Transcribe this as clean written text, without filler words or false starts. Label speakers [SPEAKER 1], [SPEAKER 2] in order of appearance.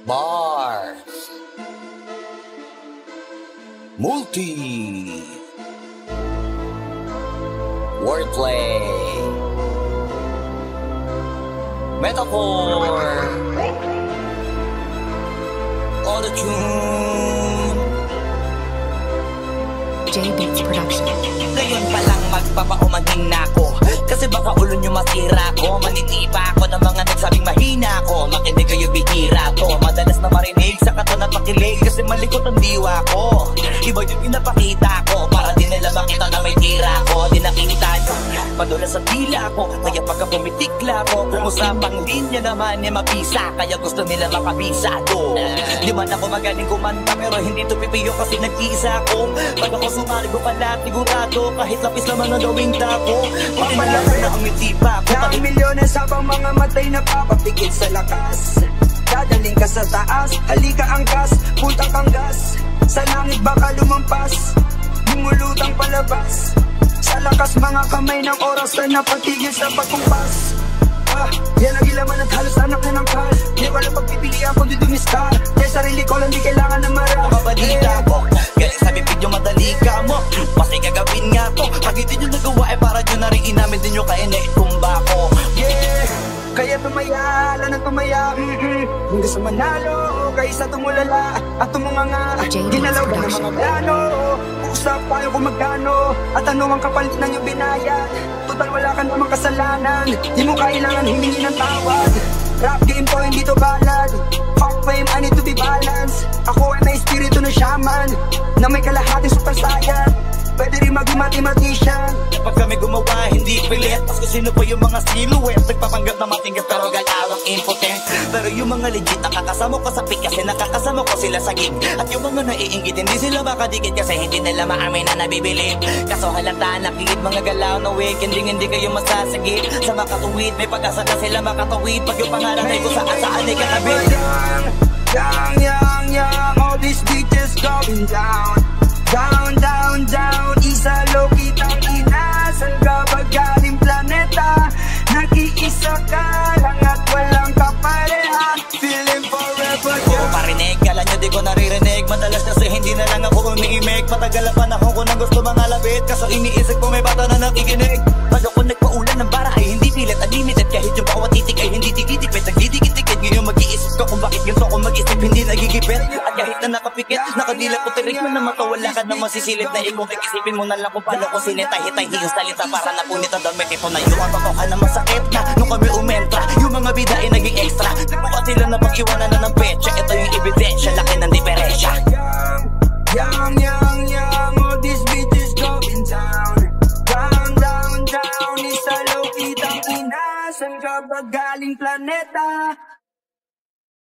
[SPEAKER 1] Bars Multi Wordplay Metaphor Auto-tune
[SPEAKER 2] J-Beats Production.
[SPEAKER 1] Ngayon pa lang magpapaumanhin na ako, kasi baka ulo nyo masira ko. Maninipa ako ng mga nagsabing mahina ko. Makinig kayo, bihira ko. Madalas na marinig sa kato na pakilig, kasi malikot ang diwa ko. Iba yung pinapakita ko, para di nila makita na may tira ko. Di nakita nyo, padulas sa tila ko. Kaya pagka pumitikla ko, kung usapang linya naman eh mabisa, kaya gusto nila makabisa do. Di man ako magaling kumanta, pero hindi to pipiyo kasi nag-iisa ko. Pag ako sumali ko pala, sigurado, kahit lapis naman ang gawing tapo. Papalala na ang mitipa ko.
[SPEAKER 3] Daang milyones habang mga matay na papapikit sa lakas. Dadaling ka sa taas, halika angkas, putang kang gas. Sa langit baka lumampas, bumulutang palabas. Sa lakas mga kamay ng oras na napatigil sa pagkumpas. Yan ang ilaman at halos anak na ng kal. Di ko lang pagpipilian kung di dumiskar. Dahil sarili ko lang di kailangan na marap.
[SPEAKER 1] Makabalita ko, galing sa bibig nyo madali ka mo. Mas ay gagawin nga to. Pag hindi nyo nagawa ay para nyo na rin inamin din nyo kaya naitumba ko.
[SPEAKER 3] Yeah, kaya tumaya, lanang tumaya. Kung gusto manalo, kaysa tumulala at tumunganga. Ginalaw ka ng mga plano, usap tayo kung magkano. At ano ang kapalit ng iyong binayad. Total wala ka namang kasalanan, di mo kailangan humingi ng tawad. Rap game ko hindi to balad, fuck fame, I need to be balanced. Ako ay may espiritu ng shaman, na may kalahating super saiyan. Pwede rin maging mathematician.
[SPEAKER 1] Pag kami gumawa, hindi pilit. Mas kung sino pa yung mga silhouette, nagpapanggap na matinggat pero galawang impotent. Pero yung mga legit, nakakasama ko sa pick kasi nakakasama ko sila sa gig. At yung mga naiingit, hindi sila makadikit kasi hindi nila maamin na nabibili. Kaso halata, nakikit mga galaw na week, hindi kayo masasagip. Sa makatuwid, may pag-asa na sila makatuwid. Pag yung pangalan ay kung saan ay kakabit.
[SPEAKER 3] Yang, all these bitches going down. Down, down, down, isa low kitang ina. San ka ba galing planeta? Nag-iisa ka lang at walang kapareha. Feeling forever young.
[SPEAKER 1] Parinig, kala nyo di ko naririnig. Madalas kasi hindi na lang ako umiimik. Matagal ang panahon ko nang gusto mga labit. Kaso iniisip ko may bata na nakikinig. Pag ako nagpaulan ng bara ay hindi pilit, unlimited. Kahit yung bawat titik ay hindi titipid. Nagdidikit-dikit, ngayon mag-iisip ko kung bakit ganito ako mag-isip. Hindi nagigipit, at kahit na nakapikit, nakadilap ko tirik mo na mata. Wala ka na masisilip na ikaw. Isipin mo na lang kung paano ko sinetahitay yung salita para napunit ang damit. Ito na yung totoo ka na masakit na nung kami umentra. Yung mga bida ay naging extra. Nagbukat sila na pag-iwanan na ng petsa. Ito yung ebidensya, laki ng diferensya.
[SPEAKER 3] Yang, all these bitches going down. Down, down, down, isa low kitang ina. San ka ba galing planeta?